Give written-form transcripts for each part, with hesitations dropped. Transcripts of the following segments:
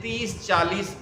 30-40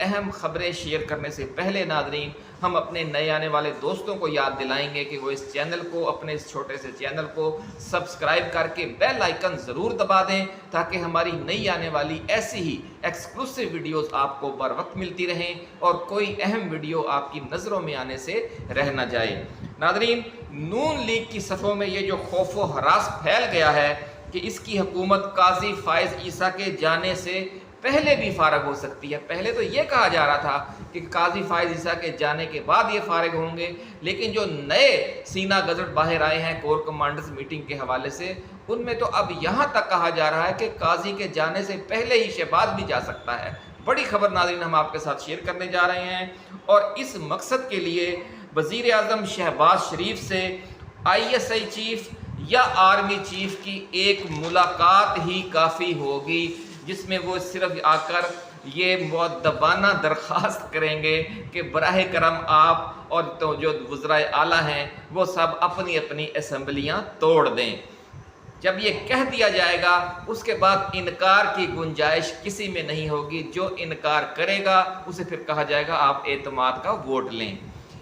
اہم خبریں شیئر کرنے سے پہلے ناظرین ہم اپنے نئے آنے والے دوستوں کو یاد دلائیں گے کہ وہ اس چینل کو، اپنے اس چھوٹے سے چینل کو سبسکرائب کر کے بیل آئیکن ضرور دبا دیں تاکہ ہماری نئی آنے والی ایسی ہی ایکسکلوسیو ویڈیوز آپ کو بر وقت ملتی رہیں اور کوئی اہم ویڈیو آپ کی نظروں میں آنے سے رہ نہ جائے۔ ناظرین، نون لیگ کی صفوں میں یہ جو خوف و ہراس پھیل گیا ہے کہ اس کی حکومت قاضی فائز عیسیٰ کے جانے سے پہلے بھی فارغ ہو سکتی ہے۔ پہلے تو یہ کہا جا رہا تھا کہ قاضی فائز عیسیٰ کے جانے کے بعد یہ فارغ ہوں گے، لیکن جو نئے سینہ گزٹ باہر آئے ہیں کور کمانڈرز میٹنگ کے حوالے سے، ان میں تو اب یہاں تک کہا جا رہا ہے کہ قاضی کے جانے سے پہلے ہی شہباز بھی جا سکتا ہے۔ بڑی خبر ناظرین ہم آپ کے ساتھ شیئر کرنے جا رہے ہیں، اور اس مقصد کے لیے وزیر اعظم شہباز شریف سے ISI چیف یا آرمی چیف کی ایک ملاقات ہی کافی ہوگی، جس میں وہ صرف آ کر یہ مؤدبانہ درخواست کریں گے کہ براہ کرم آپ اور تو جو وزرائے اعلیٰ ہیں وہ سب اپنی اپنی اسمبلیاں توڑ دیں۔ جب یہ کہہ دیا جائے گا اس کے بعد انکار کی گنجائش کسی میں نہیں ہوگی۔ جو انکار کرے گا اسے پھر کہا جائے گا آپ اعتماد کا ووٹ لیں۔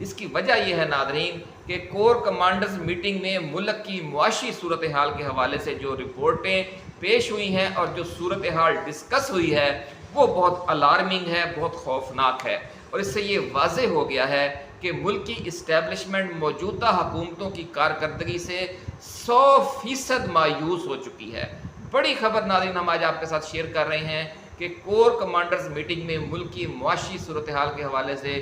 اس کی وجہ یہ ہے ناظرین کہ کور کمانڈرز میٹنگ میں ملک کی معاشی صورتحال کے حوالے سے جو رپورٹیں پیش ہوئی ہیں اور جو صورتحال ڈسکس ہوئی ہے وہ بہت الارمنگ ہے، بہت خوفناک ہے، اور اس سے یہ واضح ہو گیا ہے کہ ملکی اسٹیبلشمنٹ موجودہ حکومتوں کی کارکردگی سے 100% مایوس ہو چکی ہے۔ بڑی خبر ناظرین ہم آج آپ کے ساتھ شیئر کر رہے ہیں کہ کور کمانڈرز میٹنگ میں ملکی معاشی صورتحال کے حوالے سے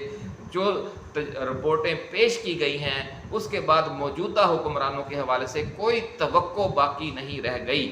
جو رپورٹیں پیش کی گئی ہیں اس کے بعد موجودہ حکمرانوں کے حوالے سے کوئی توقع باقی نہیں رہ گئی۔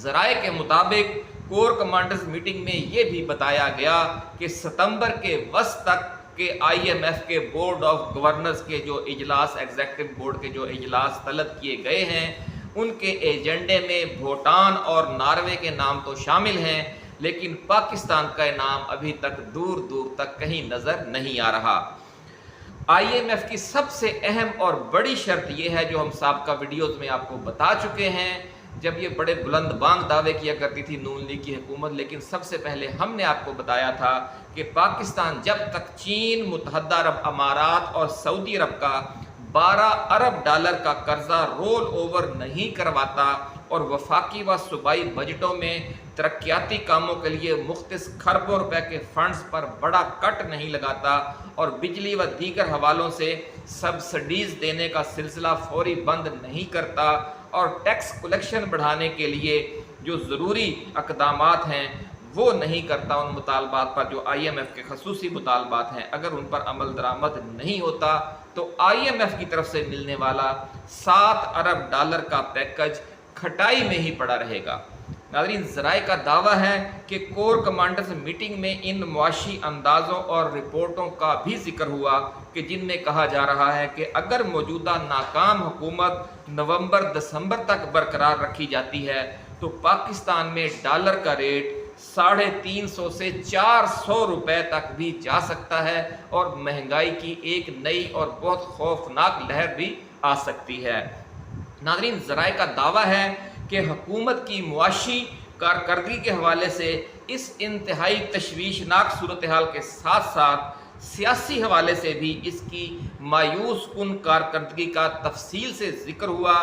ذرائع کے مطابق کور کمانڈرز میٹنگ میں یہ بھی بتایا گیا کہ ستمبر کے وسط تک کہ IMF کے بورڈ آف گورنرز کے جو اجلاس، ایگزیکٹو بورڈ کے جو اجلاس طلب کیے گئے ہیں، ان کے ایجنڈے میں بھوٹان اور ناروے کے نام تو شامل ہیں، لیکن پاکستان کا نام ابھی تک دور دور تک کہیں نظر نہیں آ رہا۔ IMF کی سب سے اہم اور بڑی شرط یہ ہے جو ہم سابقہ ویڈیوز میں آپ کو بتا چکے ہیں، جب یہ بڑے بلند بانگ دعوے کیا کرتی تھی نون لیگ کی حکومت، لیکن سب سے پہلے ہم نے آپ کو بتایا تھا کہ پاکستان جب تک چین، متحدہ عرب امارات اور سعودی عرب کا 12 ارب ڈالر کا قرضہ رول اوور نہیں کرواتا اور وفاقی و صوبائی بجٹوں میں ترقیاتی کاموں کے لیے مختص کھربوں روپے کے فنڈز پر بڑا کٹ نہیں لگاتا اور بجلی و دیگر حوالوں سے سبسڈیز دینے کا سلسلہ فوری بند نہیں کرتا اور ٹیکس کلیکشن بڑھانے کے لیے جو ضروری اقدامات ہیں وہ نہیں کرتا، ان مطالبات پر جو IMF کے خصوصی مطالبات ہیں اگر ان پر عمل درآمد نہیں ہوتا تو IMF کی طرف سے ملنے والا 7 ارب ڈالر کا پیکج کھٹائی میں ہی پڑا رہے گا۔ ناظرین، ذرائع کا دعویٰ ہے کہ کور کمانڈرز میٹنگ میں ان معاشی اندازوں اور رپورٹوں کا بھی ذکر ہوا کہ جن میں کہا جا رہا ہے کہ اگر موجودہ ناکام حکومت نومبر دسمبر تک برقرار رکھی جاتی ہے تو پاکستان میں ڈالر کا ریٹ 350 سے 400 روپے تک بھی جا سکتا ہے اور مہنگائی کی ایک نئی اور بہت خوفناک لہر بھی آ سکتی ہے۔ ناظرین، ذرائع کا دعویٰ ہے کہ حکومت کی معاشی کارکردگی کے حوالے سے اس انتہائی تشویشناک صورتحال کے ساتھ ساتھ سیاسی حوالے سے بھی اس کی مایوس کن کارکردگی کا تفصیل سے ذکر ہوا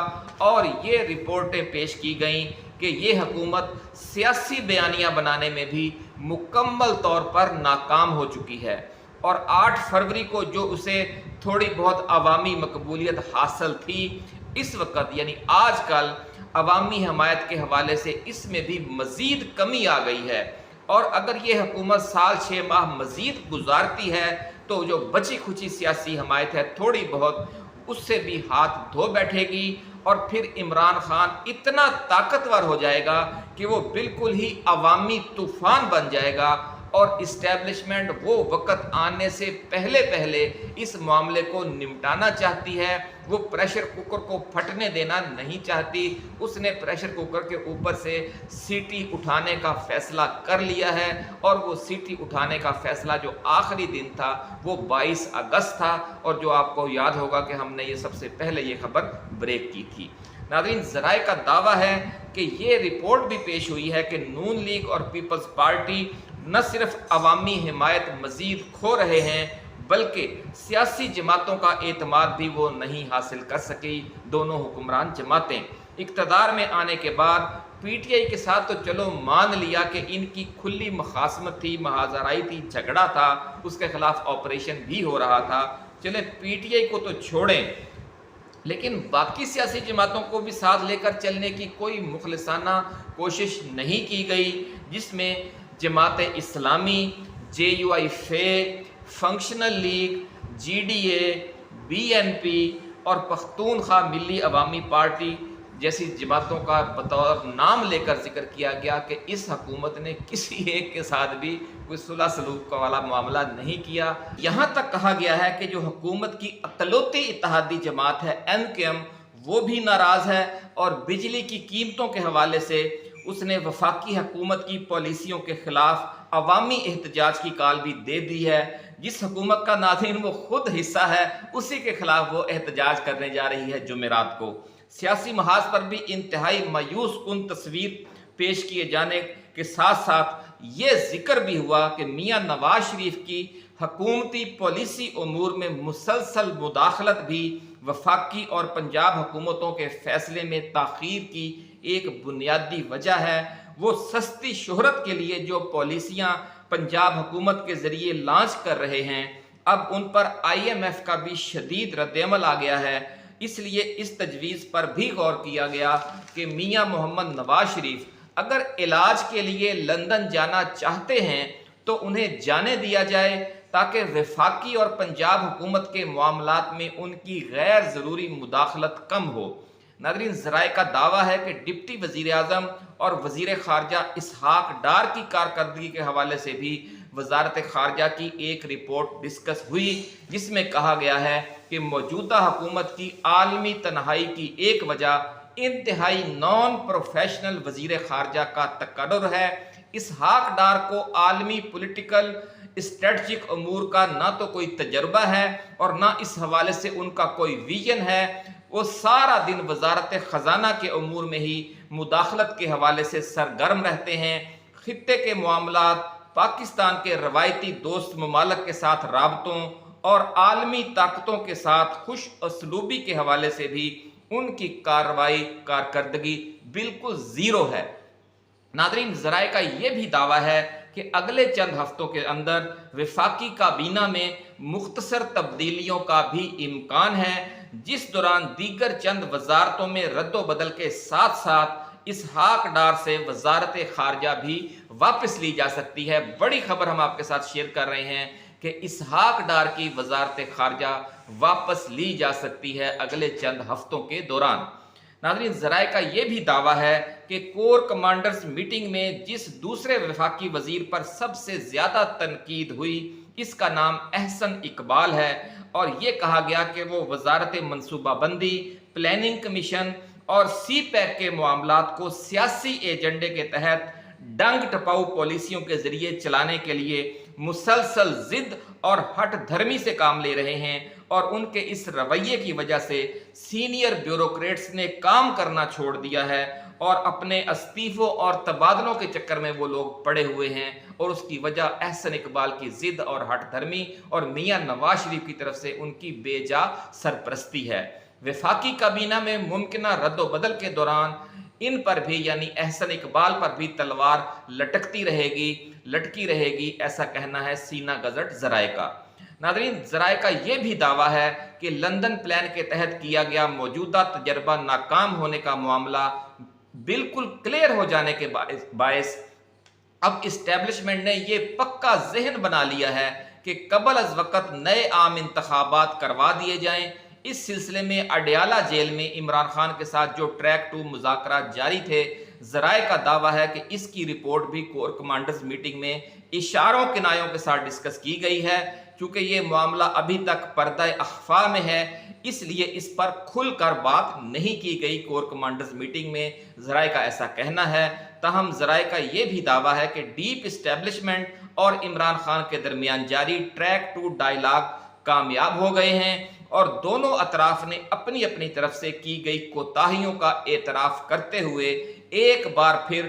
اور یہ رپورٹیں پیش کی گئیں کہ یہ حکومت سیاسی بیانیہ بنانے میں بھی مکمل طور پر ناکام ہو چکی ہے، اور 8 فروری کو جو اسے تھوڑی بہت عوامی مقبولیت حاصل تھی، اس وقت یعنی آج کل عوامی حمایت کے حوالے سے اس میں بھی مزید کمی آ گئی ہے، اور اگر یہ حکومت سال 6 ماہ مزید گزارتی ہے تو جو بچی کھچی سیاسی حمایت ہے تھوڑی بہت اس سے بھی ہاتھ دھو بیٹھے گی، اور پھر عمران خان اتنا طاقتور ہو جائے گا کہ وہ بالکل ہی عوامی طوفان بن جائے گا، اور اسٹیبلشمنٹ وہ وقت آنے سے پہلے اس معاملے کو نمٹانا چاہتی ہے۔ وہ پریشر کوکر کو پھٹنے دینا نہیں چاہتی، اس نے پریشر کوکر کے اوپر سے سیٹی اٹھانے کا فیصلہ کر لیا ہے، اور وہ سیٹی اٹھانے کا فیصلہ جو آخری دن تھا وہ 22 اگست تھا، اور جو آپ کو یاد ہوگا کہ ہم نے یہ سب سے پہلے یہ خبر بریک کی تھی۔ ناظرین، ذرائع کا دعویٰ ہے کہ یہ رپورٹ بھی پیش ہوئی ہے کہ نون لیگ اور پیپلز پارٹی نہ صرف عوامی حمایت مزید کھو رہے ہیں بلکہ سیاسی جماعتوں کا اعتماد بھی وہ نہیں حاصل کر سکی۔ دونوں حکمران جماعتیں اقتدار میں آنے کے بعد پی ٹی آئی کے ساتھ تو چلو مان لیا کہ ان کی کھلی مخاصمت تھی، محاذرائی تھی، جھگڑا تھا، اس کے خلاف آپریشن بھی ہو رہا تھا، چلے پی ٹی آئی کو تو چھوڑیں، لیکن باقی سیاسی جماعتوں کو بھی ساتھ لے کر چلنے کی کوئی مخلصانہ کوشش نہیں کی گئی، جس میں Jamaat Islami, J U I فیک، functional league, G D A, B N P اور پختونخوا ملی عوامی پارٹی جیسی جماعتوں کا بطور نام لے کر ذکر کیا گیا کہ اس حکومت نے کسی ایک کے ساتھ بھی کوئی صلح سلوک والا معاملہ نہیں کیا۔ یہاں تک کہا گیا ہے کہ جو حکومت کی اقلیتی اتحادی جماعت ہے این کے ایم، وہ بھی ناراض ہے اور بجلی کی قیمتوں کے حوالے سے اس نے وفاقی حکومت کی پالیسیوں کے خلاف عوامی احتجاج کی کال بھی دے دی ہے۔ جس حکومت کا ناظرین وہ خود حصہ ہے، اسی کے خلاف وہ احتجاج کرنے جا رہی ہے جمعرات کو۔ سیاسی محاذ پر بھی انتہائی مایوس کن تصویر پیش کیے جانے کے ساتھ ساتھ یہ ذکر بھی ہوا کہ میاں نواز شریف کی حکومتی پالیسی امور میں مسلسل مداخلت بھی وفاقی اور پنجاب حکومتوں کے فیصلے میں تاخیر کی ایک بنیادی وجہ ہے۔ وہ سستی شہرت کے لیے جو پالیسیاں پنجاب حکومت کے ذریعے لانچ کر رہے ہیں، اب ان پر آئی ایم ایف کا بھی شدید رد عمل آ گیا ہے۔ اس لیے اس تجویز پر بھی غور کیا گیا کہ میاں محمد نواز شریف اگر علاج کے لیے لندن جانا چاہتے ہیں تو انہیں جانے دیا جائے تاکہ وفاقی اور پنجاب حکومت کے معاملات میں ان کی غیر ضروری مداخلت کم ہو۔ ناظرین، ذرائع کا دعویٰ ہے کہ ڈپٹی وزیر اعظم اور وزیر خارجہ اسحاق ڈار کی کارکردگی کے حوالے سے بھی وزارت خارجہ کی ایک رپورٹ ڈسکس ہوئی، جس میں کہا گیا ہے کہ موجودہ حکومت کی عالمی تنہائی کی ایک وجہ انتہائی نان پروفیشنل وزیر خارجہ کا تقرر ہے۔ اسحاق ڈار کو عالمی پولیٹیکل اسٹریٹجک امور کا نہ تو کوئی تجربہ ہے اور نہ اس حوالے سے ان کا کوئی ویژن ہے۔ وہ سارا دن وزارت خزانہ کے امور میں ہی مداخلت کے حوالے سے سرگرم رہتے ہیں۔ خطے کے معاملات، پاکستان کے روایتی دوست ممالک کے ساتھ رابطوں اور عالمی طاقتوں کے ساتھ خوش اسلوبی کے حوالے سے بھی ان کی کارکردگی بالکل زیرو ہے۔ ناظرین، ذرائع کا یہ بھی دعویٰ ہے کہ اگلے چند ہفتوں کے اندر وفاقی کابینہ میں مختصر تبدیلیوں کا بھی امکان ہے، جس دوران دیگر چند وزارتوں میں رد و بدل کے ساتھ ساتھ اسحاق ڈار سے وزارت خارجہ بھی واپس لی جا سکتی ہے۔ بڑی خبر ہم آپ کے ساتھ شیئر کر رہے ہیں کہ اسحاق ڈار کی وزارت خارجہ واپس لی جا سکتی ہے اگلے چند ہفتوں کے دوران۔ ناظرین، ذرائع کا یہ بھی دعویٰ ہے کہ کور کمانڈرز میٹنگ میں جس دوسرے وفاقی وزیر پر سب سے زیادہ تنقید ہوئی، اس کا نام احسن اقبال ہے، اور یہ کہا گیا کہ وہ وزارت منصوبہ بندی، پلاننگ کمیشن اور سی پیک کے معاملات کو سیاسی ایجنڈے کے تحت ڈنگ ٹپاؤ پالیسیوں کے ذریعے چلانے کے لیے مسلسل ضد اور ہٹ دھرمی سے کام لے رہے ہیں، اور ان کے اس رویے کی وجہ سے سینئر بیوروکریٹس نے کام کرنا چھوڑ دیا ہے اور اپنے استعفوں اور تبادلوں کے چکر میں وہ لوگ پڑے ہوئے ہیں، اور اس کی وجہ احسن اقبال کی ضد اور ہٹ دھرمی اور میاں نواز شریف کی طرف سے ان کی بے جا سرپرستی ہے۔ وفاقی کابینہ میں ممکنہ رد و بدل کے دوران ان پر بھی، یعنی احسن اقبال پر بھی تلوار لٹکی رہے گی، ایسا کہنا ہے سینا گزٹ ذرائع کا۔ ناظرین، ذرائع کا یہ بھی دعویٰ ہے کہ لندن پلان کے تحت کیا گیا موجودہ تجربہ ناکام ہونے کا معاملہ بالکل کلیئر ہو جانے کے باعث اب اسٹیبلشمنٹ نے یہ پکا ذہن بنا لیا ہے کہ قبل از وقت نئے عام انتخابات کروا دیے جائیں۔ اس سلسلے میں اڈیالہ جیل میں عمران خان کے ساتھ جو ٹریک 2 مذاکرات جاری تھے، ذرائع کا دعویٰ ہے کہ اس کی رپورٹ بھی کور کمانڈرز میٹنگ میں اشاروں کنایوں کے ساتھ ڈسکس کی گئی ہے۔ چونکہ یہ معاملہ ابھی تک پردہ اخفا میں ہے، اس لیے اس پر کھل کر بات نہیں کی گئی کور کمانڈرز میٹنگ میں، ذرائع کا ایسا کہنا ہے۔ تاہم ذرائع کا یہ بھی دعویٰ ہے کہ ڈیپ اسٹیبلشمنٹ اور عمران خان کے درمیان جاری ٹریک 2 ڈائیلاگ کامیاب ہو گئے ہیں، اور دونوں اطراف نے اپنی اپنی طرف سے کی گئی کوتاہیوں کا اعتراف کرتے ہوئے ایک بار پھر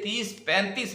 30-35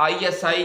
ISI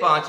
5